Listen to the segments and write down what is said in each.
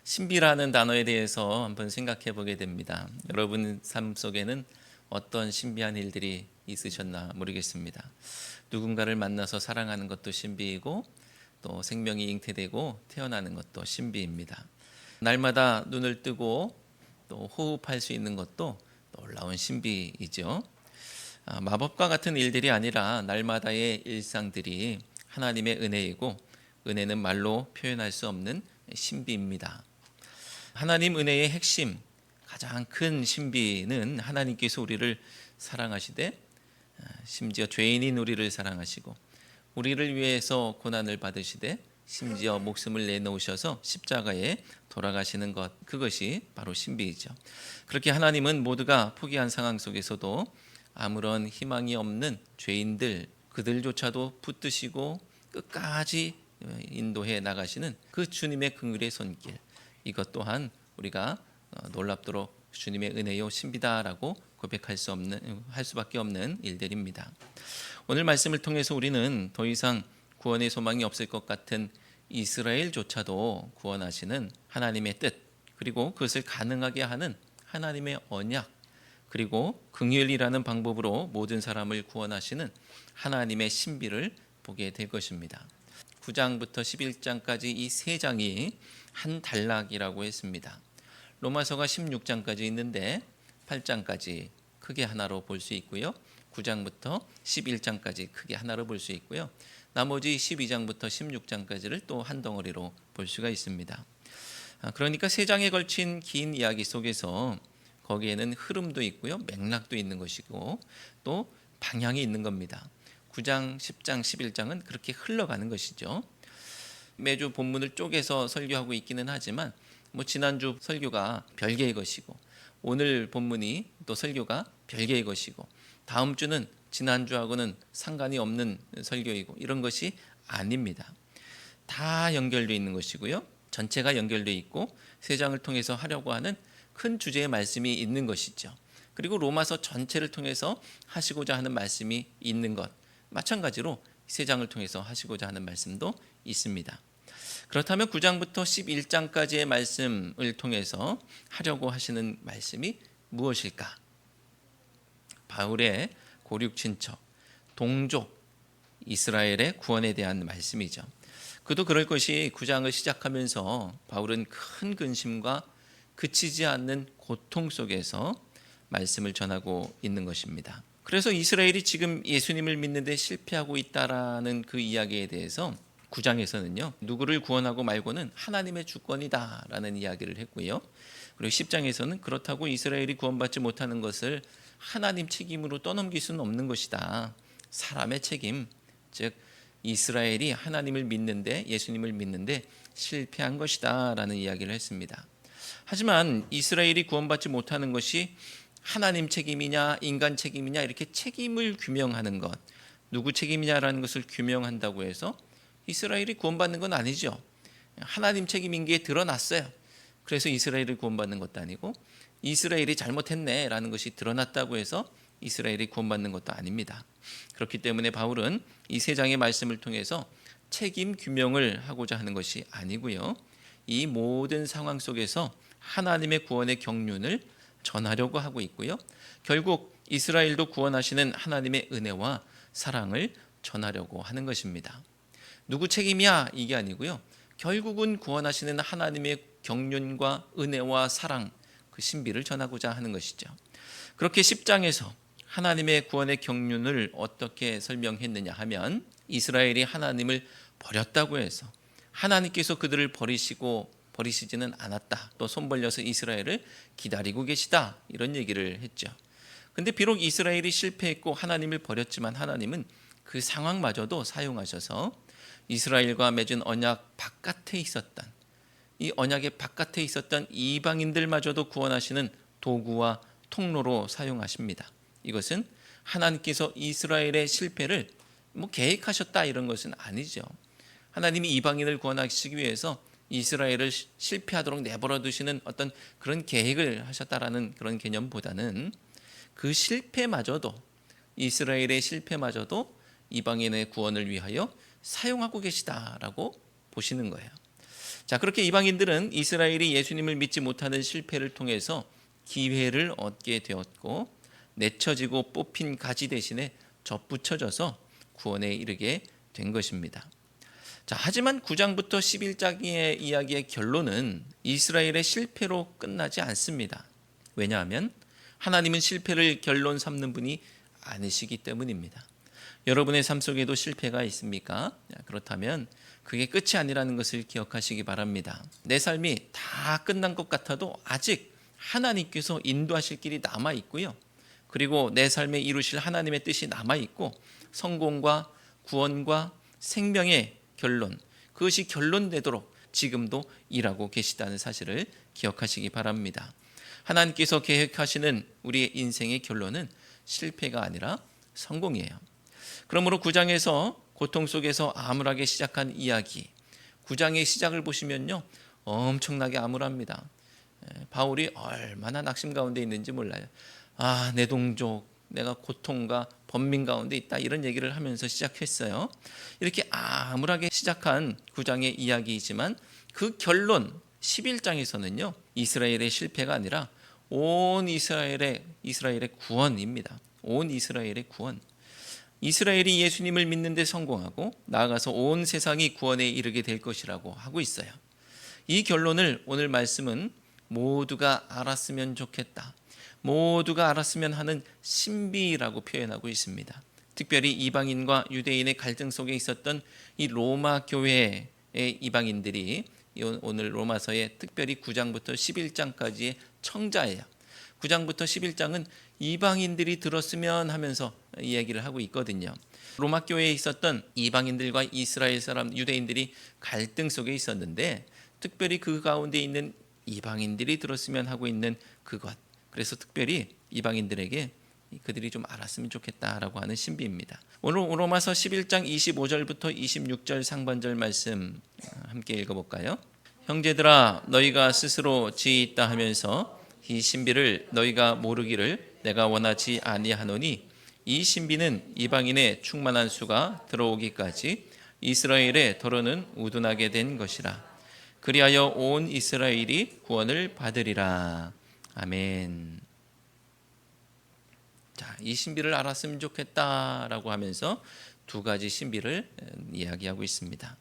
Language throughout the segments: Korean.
신비라는 단어에 대해서 한번 생각해 보게 됩니다. 여러분 삶 속에는 어떤 신비한 일들이 있으셨나 모르겠습니다. 누군가를 만나서 사랑하는 것도 신비이고, 또 생명이 잉태되고 태어나는 것도 신비입니다. 날마다 눈을 뜨고 또 호흡할 수 있는 것도 놀라운 신비이죠. 마법과 같은 일들이 아니라 날마다의 일상들이 하나님의 은혜이고, 은혜는 말로 표현할 수 없는 신비입니다. 하나님 은혜의 핵심, 가장 큰 신비는 하나님께서 우리를 사랑하시되, 심지어 죄인인 우리를 사랑하시고 우리를 위해서 고난을 받으시되 심지어 목숨을 내놓으셔서 십자가에 돌아가시는 것, 그것이 바로 신비이죠. 그렇게 하나님은 모두가 포기한 상황 속에서도 아무런 희망이 없는 죄인들, 그들조차도 붙드시고 끝까지 인도해 나가시는 그 주님의 긍휼의 손길, 이것 또한 우리가 놀랍도록 주님의 은혜요 신비다라고 할 수밖에 없는 일들입니다. 오늘 말씀을 통해서 우리는 더 이상 구원의 소망이 없을 것 같은 이스라엘조차도 구원하시는 하나님의 뜻, 그리고 그것을 가능하게 하는 하나님의 언약, 그리고 긍휼이라는 방법으로 모든 사람을 구원하시는 하나님의 신비를 보게 될 것입니다. 9장부터 11장까지 이 세 장이 한 단락이라고 했습니다. 로마서가 16장까지 있는데 8장까지 크게 하나로 볼 수 있고요. 9장부터 11장까지 크게 하나로 볼 수 있고요. 나머지 12장부터 16장까지를 또 한 덩어리로 볼 수가 있습니다. 그러니까 세 장에 걸친 긴 이야기 속에서 거기에는 흐름도 있고요, 맥락도 있는 것이고 또 방향이 있는 겁니다. 9장, 10장, 11장은 그렇게 흘러가는 것이죠. 매주 본문을 쪼개서 설교하고 있기는 하지만 지난주 설교가 별개의 것이고, 오늘 본문이 또 설교가 별개의 것이고, 다음 주는 지난주하고는 상관이 없는 설교이고, 이런 것이 아닙니다. 다 연결되어 있는 것이고요, 전체가 연결되어 있고 세 장을 통해서 하려고 하는 큰 주제의 말씀이 있는 것이죠. 그리고 로마서 전체를 통해서 하시고자 하는 말씀이 있는 것, 마찬가지로 세 장을 통해서 하시고자 하는 말씀도 있습니다. 그렇다면 9장부터 11장까지의 말씀을 통해서 하려고 하시는 말씀이 무엇일까? 바울의 고륙 친척, 동족 이스라엘의 구원에 대한 말씀이죠. 그도 그럴 것이 9장을 시작하면서 바울은 큰 근심과 그치지 않는 고통 속에서 말씀을 전하고 있는 것입니다. 그래서 이스라엘이 지금 예수님을 믿는 데 실패하고 있다라는 그 이야기에 대해서 9장에서는요, 누구를 구원하고 말고는 하나님의 주권이다라는 이야기를 했고요. 그리고 10장에서는 그렇다고 이스라엘이 구원받지 못하는 것을 하나님 책임으로 떠넘길 수는 없는 것이다. 사람의 책임, 즉 이스라엘이 하나님을 믿는데, 예수님을 믿는데 실패한 것이다 라는 이야기를 했습니다. 하지만 이스라엘이 구원받지 못하는 것이 하나님 책임이냐 인간 책임이냐, 이렇게 책임을 규명하는 것, 누구 책임이냐라는 것을 규명한다고 해서 이스라엘이 구원받는 건 아니죠. 하나님 책임인 게 드러났어요. 그래서 이스라엘이 구원받는 것도 아니고, 이스라엘이 잘못했네 라는 것이 드러났다고 해서 이스라엘이 구원받는 것도 아닙니다. 그렇기 때문에 바울은 이 세 장의 말씀을 통해서 책임 규명을 하고자 하는 것이 아니고요, 이 모든 상황 속에서 하나님의 구원의 경륜을 전하려고 하고 있고요, 결국 이스라엘도 구원하시는 하나님의 은혜와 사랑을 전하려고 하는 것입니다. 누구 책임이야 이게 아니고요, 결국은 구원하시는 하나님의 경륜과 은혜와 사랑, 그 신비를 전하고자 하는 것이죠. 그렇게 10장에서 하나님의 구원의 경륜을 어떻게 설명했느냐 하면, 이스라엘이 하나님을 버렸다고 해서 하나님께서 그들을 버리시지는 않았다, 또 손 벌려서 이스라엘을 기다리고 계시다, 이런 얘기를 했죠. 근데 비록 이스라엘이 실패했고 하나님을 버렸지만 하나님은 그 상황마저도 사용하셔서 이스라엘과 맺은 언약 바깥에 있었던, 이 언약의 바깥에 있었던 이방인들마저도 구원하시는 도구와 통로로 사용하십니다. 이것은 하나님께서 이스라엘의 실패를 계획하셨다 이런 것은 아니죠. 하나님이 이방인을 구원하시기 위해서 이스라엘을 실패하도록 내버려 두시는 어떤 그런 계획을 하셨다라는 그런 개념보다는, 그 실패마저도, 이스라엘의 실패마저도 이방인의 구원을 위하여 사용하고 계시다라고 보시는 거예요. 자, 그렇게 이방인들은 이스라엘이 예수님을 믿지 못하는 실패를 통해서 기회를 얻게 되었고, 내쳐지고 뽑힌 가지 대신에 접붙여져서 구원에 이르게 된 것입니다. 자, 하지만 9장부터 11장의 이야기의 결론은 이스라엘의 실패로 끝나지 않습니다. 왜냐하면 하나님은 실패를 결론 삼는 분이 아니시기 때문입니다. 여러분의 삶 속에도 실패가 있습니까? 그렇다면 그게 끝이 아니라는 것을 기억하시기 바랍니다. 내 삶이 다 끝난 것 같아도 아직 하나님께서 인도하실 길이 남아 있고요. 그리고 내 삶에 이루실 하나님의 뜻이 남아 있고, 성공과 구원과 생명의 결론, 그것이 결론되도록 지금도 일하고 계시다는 사실을 기억하시기 바랍니다. 하나님께서 계획하시는 우리의 인생의 결론은 실패가 아니라 성공이에요. 그러므로 9장에서 고통 속에서 암울하게 시작한 이야기, 9장의 시작을 보시면요, 엄청나게 암울합니다. 바울이 얼마나 낙심 가운데 있는지 몰라요. 내 동족, 내가 고통과 번민 가운데 있다, 이런 얘기를 하면서 시작했어요. 이렇게 암울하게 시작한 9장의 이야기이지만 그 결론 11장에서는요, 이스라엘의 실패가 아니라 온 이스라엘의 구원입니다. 온 이스라엘의 구원. 이스라엘이 예수님을 믿는 데 성공하고 나아가서 온 세상이 구원에 이르게 될 것이라고 하고 있어요. 이 결론을 오늘 말씀은 모두가 알았으면 좋겠다, 모두가 알았으면 하는 신비라고 표현하고 있습니다. 특별히 이방인과 유대인의 갈등 속에 있었던 이 로마 교회의 이방인들이 오늘 로마서의 특별히 9장부터 11장까지의 청자예요. 9장부터 11장은 이방인들이 들었으면 하면서 이야기를 하고 있거든요. 로마 교회에 있었던 이방인들과 이스라엘 사람 유대인들이 갈등 속에 있었는데, 특별히 그 가운데 있는 이방인들이 들었으면 하고 있는 그것, 그래서 특별히 이방인들에게 그들이 좀 알았으면 좋겠다라고 하는 신비입니다. 오늘 로마서 11장 25절부터 26절 상반절 말씀 함께 읽어볼까요? 형제들아, 너희가 스스로 지있다 하면서 이 신비를 너희가 모르기를 내가 원하지 아니하노니, 이 신비는 이방인의 충만한 수가 들어오기까지 이스라엘의 더러는 우둔하게 된 것이라. 그리하여 온 이스라엘이 구원을 받으리라. 아멘. 자, 이 신비를 알았으면 좋겠다라고 하면서 두 가지 신비를 이야기하고 있습니다.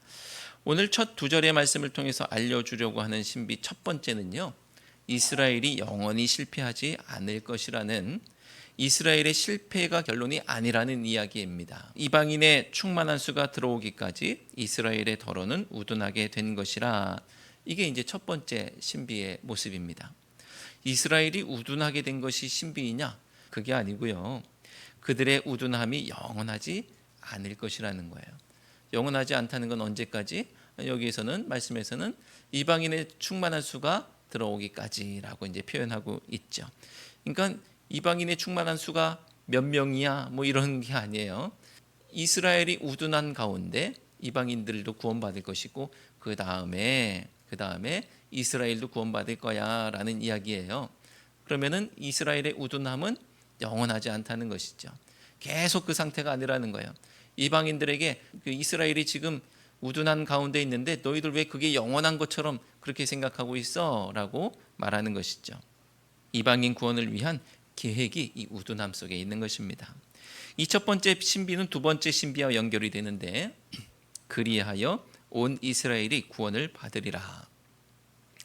오늘 첫 두 절의 말씀을 통해서 알려주려고 하는 신비 첫 번째는요, 이스라엘이 영원히 실패하지 않을 것이라는, 이스라엘의 실패가 결론이 아니라는 이야기입니다. 이방인의 충만한 수가 들어오기까지 이스라엘의 더러는 우둔하게 된 것이라. 이게 이제 첫 번째 신비의 모습입니다. 이스라엘이 우둔하게 된 것이 신비이냐? 그게 아니고요, 그들의 우둔함이 영원하지 않을 것이라는 거예요. 영원하지 않다는 건 언제까지? 여기에서는 말씀에서는 이방인의 충만한 수가 들어오기까지라고 이제 표현하고 있죠. 그러니까 이방인의 충만한 수가 몇 명이야, 뭐 이런 게 아니에요. 이스라엘이 우둔한 가운데 이방인들도 구원받을 것이고, 그 다음에 이스라엘도 구원받을 거야라는 이야기예요. 그러면은 이스라엘의 우둔함은 영원하지 않다는 것이죠. 계속 그 상태가 아니라는 거예요. 이방인들에게 그 이스라엘이 지금 우둔한 가운데 있는데 너희들 왜 그게 영원한 것처럼 그렇게 생각하고 있어? 라고 말하는 것이죠. 이방인 구원을 위한 계획이 이 우둔함 속에 있는 것입니다. 이 첫 번째 신비는 두 번째 신비와 연결이 되는데, 그리하여 온 이스라엘이 구원을 받으리라.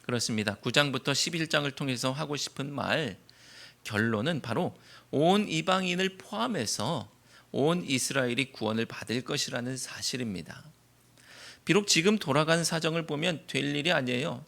그렇습니다. 9장부터 11장을 통해서 하고 싶은 말, 결론은 바로 온 이방인을 포함해서 온 이스라엘이 구원을 받을 것이라는 사실입니다. 비록 지금 돌아가는 사정을 보면 될 일이 아니에요.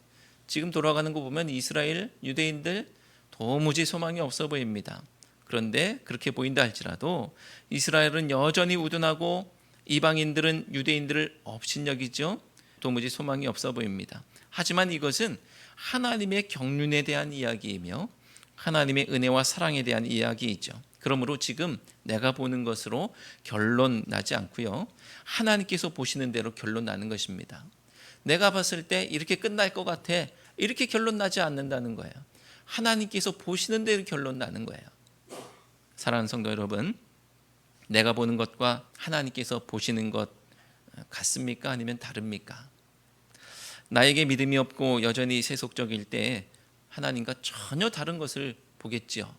지금 돌아가는 거 보면 이스라엘 유대인들 도무지 소망이 없어 보입니다. 그런데 그렇게 보인다 할지라도 이스라엘은 여전히 우둔하고 이방인들은 유대인들을 업신여기죠. 도무지 소망이 없어 보입니다. 하지만 이것은 하나님의 경륜에 대한 이야기이며 하나님의 은혜와 사랑에 대한 이야기이죠. 그러므로 지금 내가 보는 것으로 결론 나지 않고요, 하나님께서 보시는 대로 결론 나는 것입니다. 내가 봤을 때 이렇게 끝날 것 같아, 이렇게 결론 나지 않는다는 거예요. 하나님께서 보시는 대로 결론 나는 거예요. 사랑하는 성도 여러분, 내가 보는 것과 하나님께서 보시는 것 같습니까? 아니면 다릅니까? 나에게 믿음이 없고 여전히 세속적일 때 하나님과 전혀 다른 것을 보겠지요.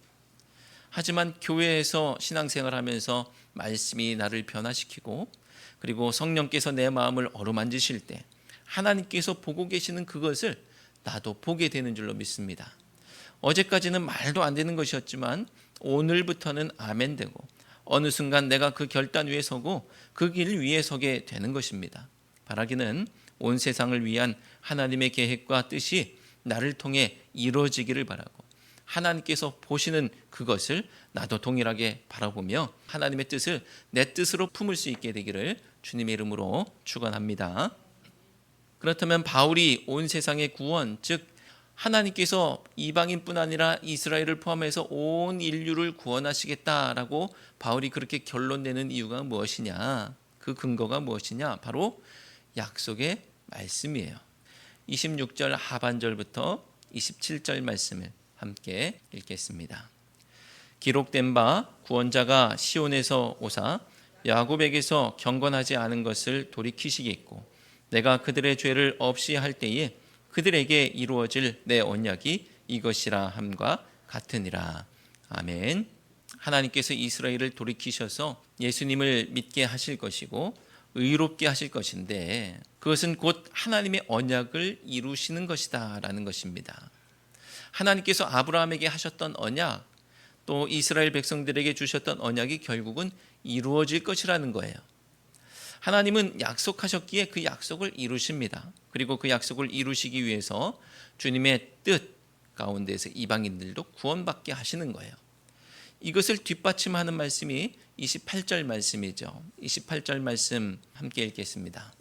하지만 교회에서 신앙생활하면서 말씀이 나를 변화시키고 그리고 성령께서 내 마음을 어루만지실 때 하나님께서 보고 계시는 그것을 나도 보게 되는 줄로 믿습니다. 어제까지는 말도 안 되는 것이었지만 오늘부터는 아멘 되고 어느 순간 내가 그 결단 위에 서고 그 길 위에 서게 되는 것입니다. 바라기는 온 세상을 위한 하나님의 계획과 뜻이 나를 통해 이루어지기를 바라고 하나님께서 보시는 그것을 나도 동일하게 바라보며 하나님의 뜻을 내 뜻으로 품을 수 있게 되기를 주님의 이름으로 축원합니다. 그렇다면 바울이 온 세상의 구원, 즉 하나님께서 이방인뿐 아니라 이스라엘을 포함해서 온 인류를 구원하시겠다라고 바울이 그렇게 결론내는 이유가 무엇이냐? 그 근거가 무엇이냐? 바로 약속의 말씀이에요. 26절 하반절부터 27절 말씀을 함께 읽겠습니다. 기록된 바 구원자가 시온에서 오사 야곱에게서 경건하지 않은 것을 돌이키시겠고 내가 그들의 죄를 없이 할 때에 그들에게 이루어질 내 언약이 이것이라 함과 같으니라. 아멘. 하나님께서 이스라엘을 돌이키셔서 예수님을 믿게 하실 것이고 의롭게 하실 것인데 그것은 곧 하나님의 언약을 이루시는 것이다 라는 것입니다. 하나님께서 아브라함에게 하셨던 언약, 또 이스라엘 백성들에게 주셨던 언약이 결국은 이루어질 것이라는 거예요. 하나님은 약속하셨기에 그 약속을 이루십니다. 그리고 그 약속을 이루시기 위해서 주님의 뜻 가운데서 이방인들도 구원받게 하시는 거예요. 이것을 뒷받침하는 말씀이 28절 말씀이죠. 28절 말씀 함께 읽겠습니다.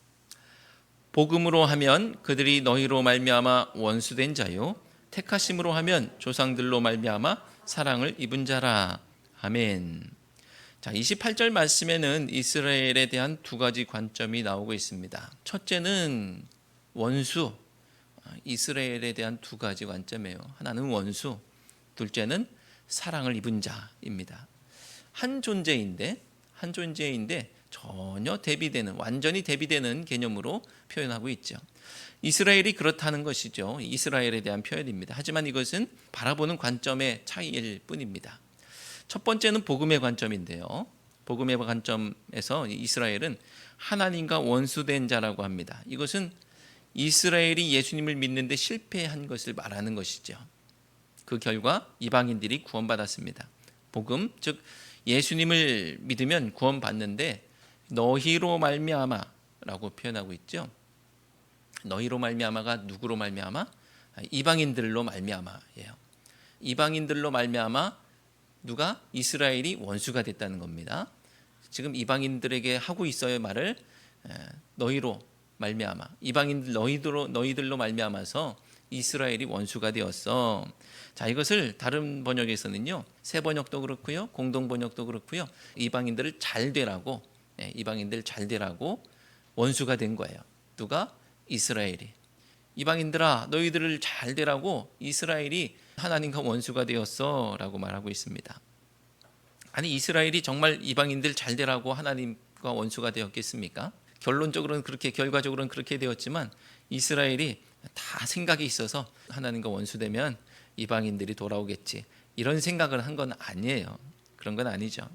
복음으로 하면 그들이 너희로 말미암아 원수된 자요 택하심으로 하면 조상들로 말미암아 사랑을 입은 자라. 아멘. 자, 28절 말씀에는 이스라엘에 대한 두 가지 관점이 나오고 있습니다. 첫째는 원수, 이스라엘에 대한 두 가지 관점이에요. 하나는 원수, 둘째는 사랑을 입은 자입니다. 한 존재인데 전혀 대비되는, 완전히 대비되는 개념으로 표현하고 있죠. 이스라엘이 그렇다는 것이죠. 이스라엘에 대한 표현입니다. 하지만 이것은 바라보는 관점의 차이일 뿐입니다. 첫 번째는 복음의 관점인데요. 복음의 관점에서 이스라엘은 하나님과 원수된 자라고 합니다. 이것은 이스라엘이 예수님을 믿는데 실패한 것을 말하는 것이죠. 그 결과 이방인들이 구원받았습니다. 복음, 즉 예수님을 믿으면 구원받는데 너희로 말미암아라고 표현하고 있죠. 너희로 말미암아가 누구로 말미암아? 이방인들로 말미암아예요. 이방인들로 말미암아 누가? 이스라엘이 원수가 됐다는 겁니다. 지금 이방인들에게 하고 있어요 말을 너희로 말미암아. 이방인들 너희들로 말미암아서 이스라엘이 원수가 되었어. 자, 이것을 다른 번역에서는요. 새 번역도 그렇고요. 공동 번역도 그렇고요. 이방인들을 잘 되라고 이방인들 잘 되라고 원수가 된 거예요. 누가? 이스라엘이. 이방인들아 너희들을 잘 되라고 이스라엘이 하나님과 원수가 되었어라고 말하고 있습니다. 아니 이스라엘이 정말 이방인들 잘 되라고 하나님과 원수가 되었겠습니까? 결론적으로는 그렇게 결과적으로는 그렇게 되었지만 이스라엘이 다 생각이 있어서 하나님과 원수되면 이방인들이 돌아오겠지 이런 생각을 한 건 아니에요. 그런 건 아니죠.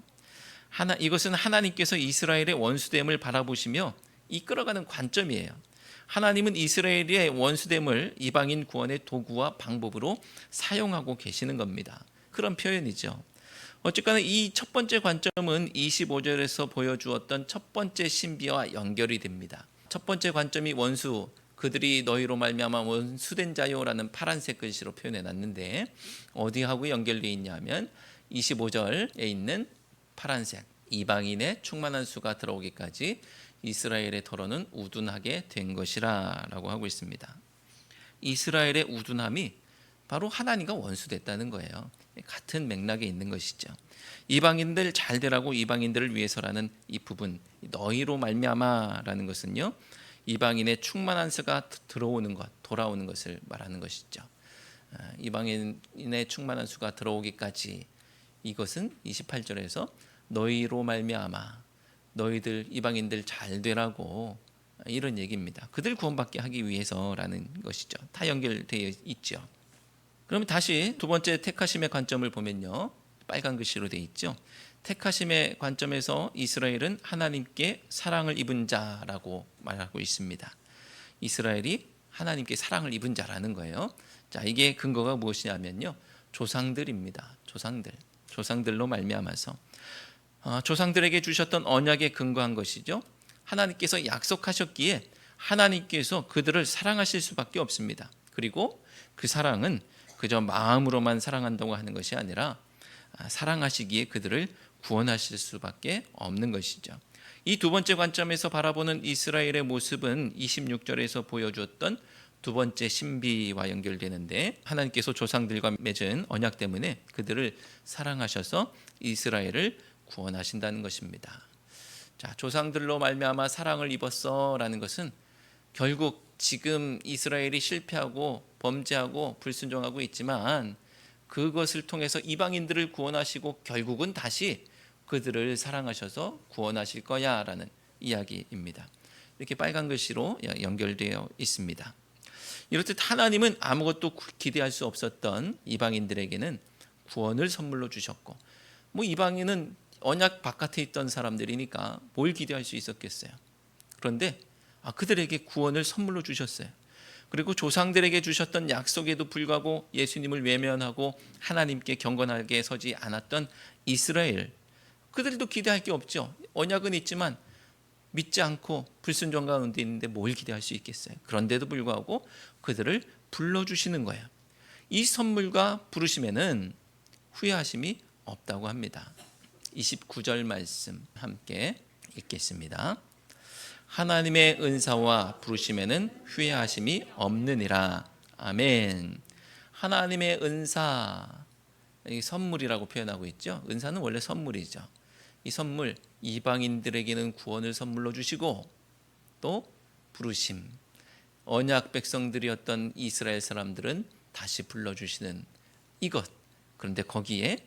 이것은 하나님께서 이스라엘의 원수됨을 바라보시며 이끌어가는 관점이에요. 하나님은 이스라엘의 원수됨을 이방인 구원의 도구와 방법으로 사용하고 계시는 겁니다. 그런 표현이죠. 어쨌거나 이 첫 번째 관점은 25절에서 보여주었던 첫 번째 신비와 연결이 됩니다. 첫 번째 관점이 원수, 그들이 너희로 말미암아 원수된 자요라는 파란색 글씨로 표현해 놨는데 어디하고 연결되어 있냐면 25절에 있는 파란색, 이방인의 충만한 수가 들어오기까지 이스라엘의 더러는 우둔하게 된 것이라 라고 하고 있습니다. 이스라엘의 우둔함이 바로 하나님과 원수됐다는 거예요. 같은 맥락에 있는 것이죠. 이방인들 잘 되라고 이방인들을 위해서라는 이 부분, 너희로 말미암아라는 것은요, 이방인의 충만한 수가 들어오는 것, 돌아오는 것을 말하는 것이죠. 이방인의 충만한 수가 들어오기까지 이것은 28절에서 너희로 말미암아 너희들 이방인들 잘 되라고, 이런 얘기입니다. 그들 구원받게 하기 위해서라는 것이죠. 다 연결되어 있죠. 그러면 다시 두 번째 택하심의 관점을 보면요, 빨간 글씨로 되어 있죠. 택하심의 관점에서 이스라엘은 하나님께 사랑을 입은 자라고 말하고 있습니다. 이스라엘이 하나님께 사랑을 입은 자라는 거예요. 자, 이게 근거가 무엇이냐면요, 조상들입니다. 조상들로 말미암아서 조상들에게 주셨던 언약에 근거한 것이죠. 하나님께서 약속하셨기에 하나님께서 그들을 사랑하실 수밖에 없습니다. 그리고 그 사랑은 그저 마음으로만 사랑한다고 하는 것이 아니라 사랑하시기에 그들을 구원하실 수밖에 없는 것이죠. 이 두 번째 관점에서 바라보는 이스라엘의 모습은 26절에서 보여주었던 두 번째 신비와 연결되는데, 하나님께서 조상들과 맺은 언약 때문에 그들을 사랑하셔서 이스라엘을 구원하신다는 것입니다. 자, 조상들로 말미암아 사랑을 입었어라는 것은 결국 지금 이스라엘이 실패하고 범죄하고 불순종하고 있지만 그것을 통해서 이방인들을 구원하시고 결국은 다시 그들을 사랑하셔서 구원하실 거야라는 이야기입니다. 이렇게 빨간 글씨로 연결되어 있습니다. 이렇듯 하나님은 아무것도 기대할 수 없었던 이방인들에게는 구원을 선물로 주셨고, 이방인은 언약 바깥에 있던 사람들이니까 뭘 기대할 수 있었겠어요. 그런데 그들에게 구원을 선물로 주셨어요. 그리고 조상들에게 주셨던 약속에도 불구하고 예수님을 외면하고 하나님께 경건하게 서지 않았던 이스라엘, 그들도 기대할 게 없죠. 언약은 있지만 믿지 않고 불순종 가운데 있는데 뭘 기대할 수 있겠어요. 그런데도 불구하고 그들을 불러주시는 거예요. 이 선물과 부르심에는 후회하심이 없다고 합니다. 29절 말씀 함께 읽겠습니다. 하나님의 은사와 부르심에는 후회하심이 없느니라. 아멘. 하나님의 은사, 이 선물이라고 표현하고 있죠. 은사는 원래 선물이죠. 이 선물, 이방인들에게는 구원을 선물로 주시고, 또 부르심, 언약 백성들이었던 이스라엘 사람들은 다시 불러주시는 이것. 그런데 거기에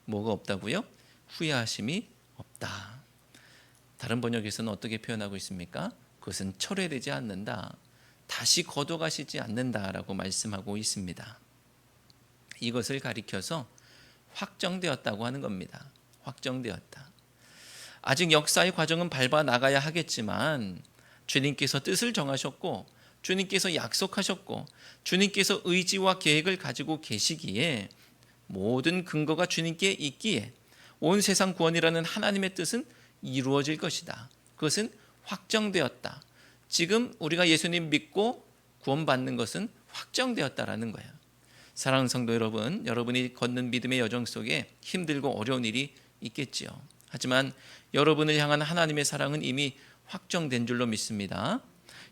뭐가 없다고요? 후회하심이 없다. 다른 번역에서는 어떻게 표현하고 있습니까? 그것은 철회되지 않는다, 다시 거둬가시지 않는다라고 말씀하고 있습니다. 이것을 가리켜서 확정되었다고 하는 겁니다. 확정되었다. 아직 역사의 과정은 밟아 나가야 하겠지만 주님께서 뜻을 정하셨고, 주님께서 약속하셨고, 주님께서 의지와 계획을 가지고 계시기에, 모든 근거가 주님께 있기에 온 세상 구원이라는 하나님의 뜻은 이루어질 것이다. 그것은 확정되었다. 지금 우리가 예수님 믿고 구원받는 것은 확정되었다라는 거예요. 사랑하는 성도 여러분, 여러분이 걷는 믿음의 여정 속에 힘들고 어려운 일이 있겠지요. 하지만 여러분을 향한 하나님의 사랑은 이미 확정된 줄로 믿습니다.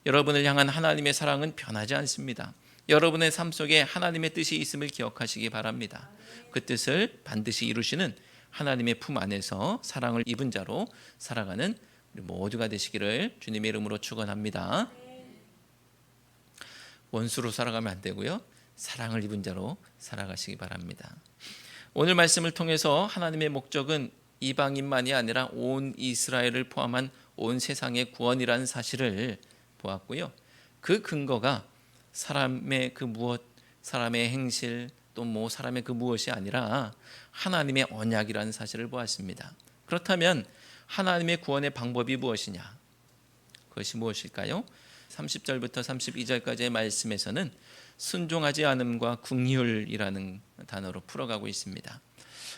여러분을 향한 하나님의 사랑은 변하지 않습니다. 여러분의 삶 속에 하나님의 뜻이 있음을 기억하시기 바랍니다. 그 뜻을 반드시 이루시는 하나님의 품 안에서 사랑을 입은 자로 살아가는 우리 모두가 되시기를 주님의 이름으로 축원합니다. 원수로 살아가면 안 되고요, 사랑을 입은 자로 살아가시기 바랍니다. 오늘 말씀을 통해서 하나님의 목적은 이방인만이 아니라 온 이스라엘을 포함한 온 세상의 구원이라는 사실을 보았고요. 그 근거가 사람의 그 무엇, 사람의 행실, 또 사람의 그 무엇이 아니라 하나님의 언약이라는 사실을 보았습니다. 그렇다면 하나님의 구원의 방법이 무엇이냐? 그것이 무엇일까요? 30절부터 32절까지의 말씀에서는 순종하지 않음과 긍휼이라는 단어로 풀어가고 있습니다.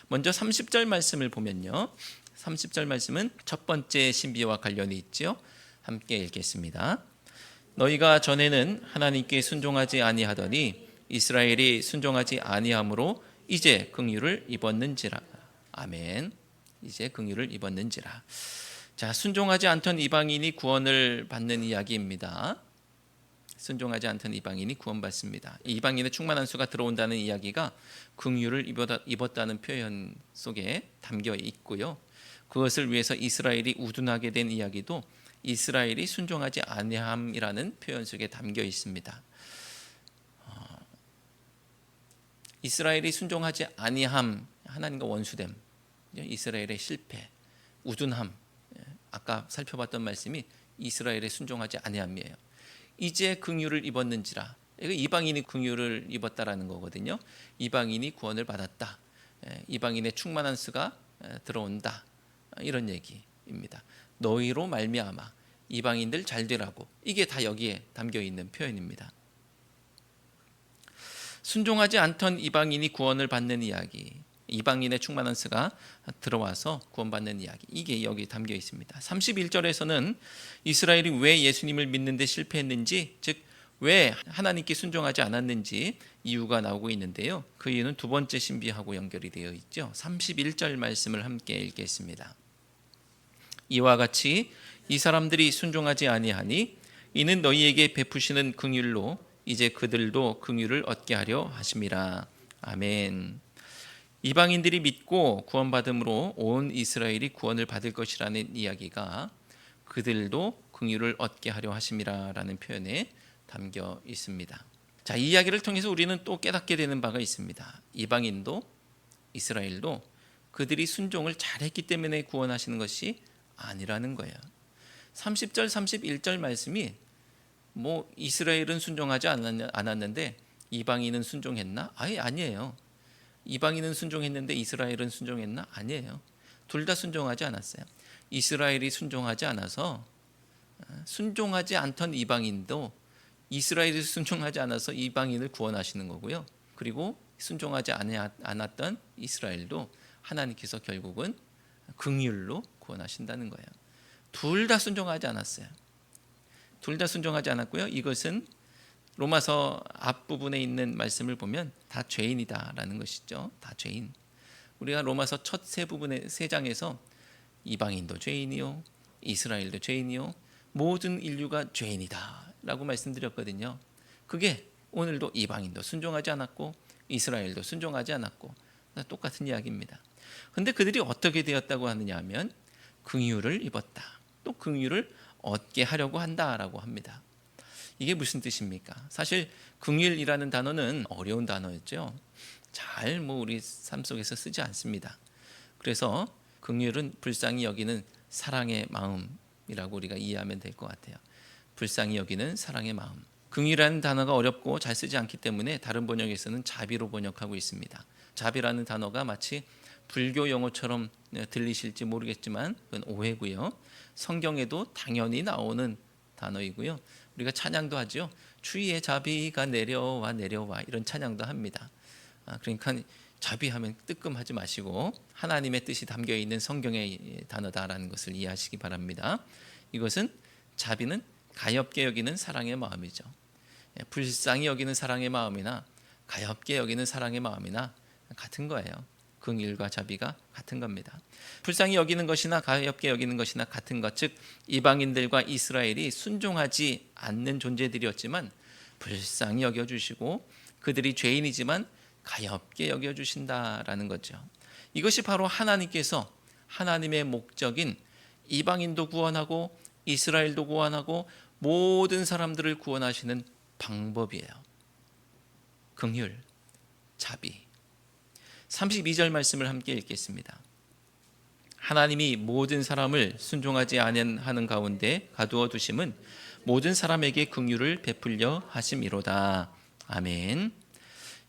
먼저 30절 말씀을 보면요, 30절 말씀은 첫 번째 신비와 관련이 있죠. 함께 읽겠습니다. 너희가 전에는 하나님께 순종하지 아니하더니 이스라엘이 순종하지 아니함으로 이제 긍휼을 입었는지라. 아멘. 이제 긍휼을 입었는지라. 자, 순종하지 않던 이방인이 구원을 받는 이야기입니다. 순종하지 않던 이방인이 구원받습니다. 이방인의 충만한 수가 들어온다는 이야기가 긍휼을 입었다는 표현 속에 담겨 있고요. 그것을 위해서 이스라엘이 우둔하게 된 이야기도 이스라엘이 순종하지 아니함이라는 표현 속에 담겨 있습니다. 이스라엘이 순종하지 아니함 하나님과 원수됨, 이스라엘의 실패, 우둔함, 아까 살펴봤던 말씀이 이스라엘의 순종하지 아니함이에요. 이제 긍휼을 입었는지라, 이방인이 긍휼을 입었다라는 거거든요. 이방인이 구원을 받았다, 이방인의 충만한 수가 들어온다, 이런 얘기입니다. 너희로 말미암아 이방인들 잘 되라고, 이게 다 여기에 담겨 있는 표현입니다. 순종하지 않던 이방인이 구원을 받는 이야기, 이방인의 충만한 수가 들어와서 구원받는 이야기, 이게 여기 담겨 있습니다. 31절에서는 이스라엘이 왜 예수님을 믿는 데 실패했는지, 즉 왜 하나님께 순종하지 않았는지 이유가 나오고 있는데요. 그 이유는 두 번째 신비하고 연결이 되어 있죠. 31절 말씀을 함께 읽겠습니다. 이와 같이 이 사람들이 순종하지 아니하니 이는 너희에게 베푸시는 긍휼로 이제 그들도 긍휼을 얻게 하려 하심이라. 아멘. 이방인들이 믿고 구원받음으로 온 이스라엘이 구원을 받을 것이라는 이야기가 그들도 긍휼을 얻게 하려 하심이라라는 표현에 담겨 있습니다. 자, 이 이야기를 통해서 우리는 또 깨닫게 되는 바가 있습니다. 이방인도 이스라엘도 그들이 순종을 잘했기 때문에 구원하시는 것이 아니라는 거예요. 30절 31절 말씀이 뭐 이스라엘은 순종하지 않았는데 이방인은 순종했나? 아예 아니에요. 이방인은 순종했는데 이스라엘은 순종했나? 아니에요. 둘 다 순종하지 않았어요. 이스라엘이 순종하지 않아서 순종하지 않던 이방인도 이스라엘이 순종하지 않아서 이방인을 구원하시는 거고요. 그리고 순종하지 않았던 이스라엘도 하나님께서 결국은 긍휼로 구원하신다는 거예요. 둘 다 순종하지 않았어요. 둘 다 순종하지 않았고요. 이것은 로마서 앞부분에 있는 말씀을 보면 다 죄인이다라는 것이죠. 다 죄인. 우리가 로마서 첫 세 장에서 이방인도 죄인이요, 이스라엘도 죄인이요, 모든 인류가 죄인이다라고 말씀드렸거든요. 그게 오늘도 이방인도 순종하지 않았고 이스라엘도 순종하지 않았고 똑같은 이야기입니다. 그런데 그들이 어떻게 되었다고 하느냐 하면 긍휼을 입었다, 또 긍휼을 얻게 하려고 한다라고 합니다. 이게 무슨 뜻입니까? 사실 긍휼이라는 단어는 어려운 단어였죠. 잘 우리 삶 속에서 쓰지 않습니다. 그래서 긍휼은 불쌍히 여기는 사랑의 마음이라고 우리가 이해하면 될 것 같아요. 불쌍히 여기는 사랑의 마음. 긍휼이라는 단어가 어렵고 잘 쓰지 않기 때문에 다른 번역에서는 자비로 번역하고 있습니다. 자비라는 단어가 마치 불교 용어처럼 들리실지 모르겠지만 그건 오해고요. 성경에도 당연히 나오는 단어이고요. 우리가 찬양도 하죠. 주의 자비가 내려와 내려와, 이런 찬양도 합니다. 그러니까 자비하면 뜨끔하지 마시고 하나님의 뜻이 담겨 있는 성경의 단어다라는 것을 이해하시기 바랍니다. 이것은 자비는 가엾게 여기는 사랑의 마음이죠. 불쌍히 여기는 사랑의 마음이나 가엾게 여기는 사랑의 마음이나 같은 거예요. 긍휼과 자비가 같은 겁니다. 불쌍히 여기는 것이나 가엾게 여기는 것이나 같은 것, 즉 이방인들과 이스라엘이 순종하지 않는 존재들이었지만 불쌍히 여겨주시고 그들이 죄인이지만 가엾게 여겨주신다라는 거죠. 이것이 바로 하나님께서 하나님의 목적인 이방인도 구원하고 이스라엘도 구원하고 모든 사람들을 구원하시는 방법이에요. 긍휼, 자비. 32절 말씀을 함께 읽겠습니다. 하나님이 모든 사람을 순종하지 아니하는 가운데 가두어 두심은 모든 사람에게 긍휼을 베풀려 하심이로다. 아멘.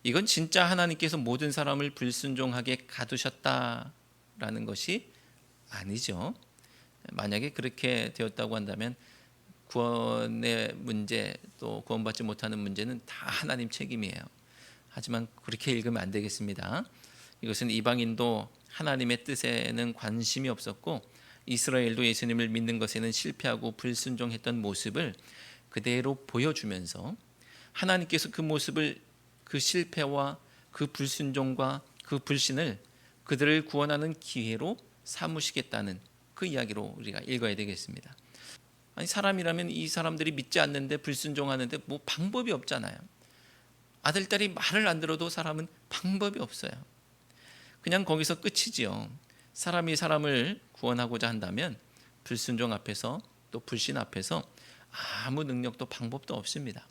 이건 진짜 하나님께서 모든 사람을 불순종하게 가두셨다라는 것이 아니죠. 만약에 그렇게 되었다고 한다면 구원의 문제, 또 구원받지 못하는 문제는 다 하나님 책임이에요. 하지만 그렇게 읽으면 안 되겠습니다. 이것은 이방인도 하나님의 뜻에는 관심이 없었고 이스라엘도 예수님을 믿는 것에는 실패하고 불순종했던 모습을 그대로 보여주면서 하나님께서 그 모습을, 그 실패와 그 불순종과 그 불신을 그들을 구원하는 기회로 삼으시겠다는 그 이야기로 우리가 읽어야 되겠습니다. 아니, 사람이라면 이 사람들이 믿지 않는데 불순종하는데 뭐 방법이 없잖아요. 아들, 딸이 말을 안 들어도 사람은 방법이 없어요. 그냥 거기서 끝이지요. 사람이 사람을 구원하고자 한다면 불순종 앞에서, 또 불신 앞에서 아무 능력도 방법도 없습니다.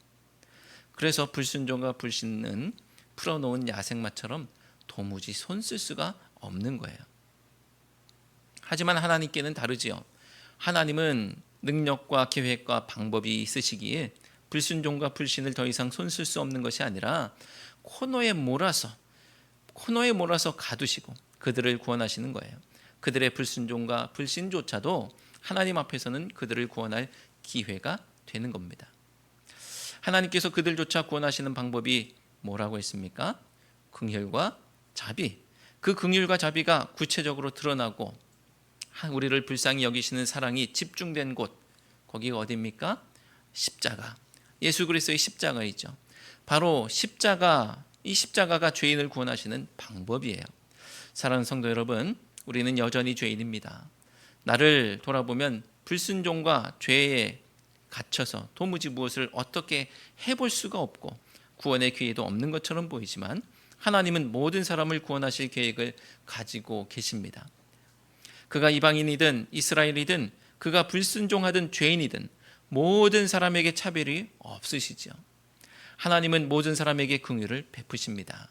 그래서 불순종과 불신은 풀어놓은 야생마처럼 도무지 손쓸 수가 없는 거예요. 하지만 하나님께는 다르지요. 하나님은 능력과 계획과 방법이 있으시기에 불순종과 불신을 더 이상 손쓸 수 없는 것이 아니라 코너에 몰아서 가두시고 그들을 구원하시는 거예요. 그들의 불순종과 불신조차도 하나님 앞에서는 그들을 구원할 기회가 되는 겁니다. 하나님께서 그들조차 구원하시는 방법이 뭐라고 했습니까? 긍휼과 자비. 그 긍휼과 자비가 구체적으로 드러나고 우리를 불쌍히 여기시는 사랑이 집중된 곳, 거기가 어디입니까? 십자가. 예수 그리스도의 십자가이죠. 바로 이 십자가가 죄인을 구원하시는 방법이에요. 사랑하는 성도 여러분, 우리는 여전히 죄인입니다. 나를 돌아보면 불순종과 죄에 갇혀서 도무지 무엇을 어떻게 해볼 수가 없고 구원의 기회도 없는 것처럼 보이지만 하나님은 모든 사람을 구원하실 계획을 가지고 계십니다. 그가 이방인이든 이스라엘이든 그가 불순종하든 죄인이든 모든 사람에게 차별이 없으시죠. 하나님은 모든 사람에게 긍휼을 베푸십니다.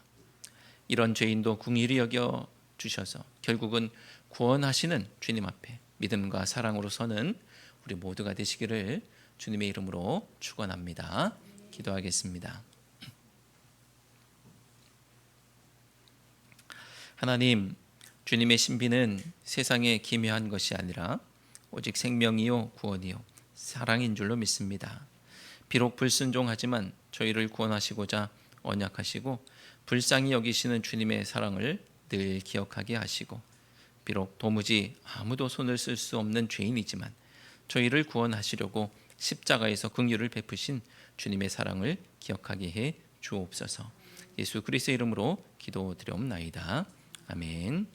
이런 죄인도 긍휼히 여겨 주셔서 결국은 구원하시는 주님 앞에 믿음과 사랑으로 서는 우리 모두가 되시기를 주님의 이름으로 축원합니다. 기도하겠습니다. 하나님, 주님의 신비는 세상에 기묘한 것이 아니라 오직 생명이요 구원이요 사랑인 줄로 믿습니다. 비록 불순종하지만 저희를 구원하시고자 언약하시고 불쌍히 여기시는 주님의 사랑을 늘 기억하게 하시고 비록 도무지 아무도 손을 쓸 수 없는 죄인이지만 저희를 구원하시려고 십자가에서 긍휼을 베푸신 주님의 사랑을 기억하게 해 주옵소서. 예수 그리스도의 이름으로 기도드리옵나이다. 아멘.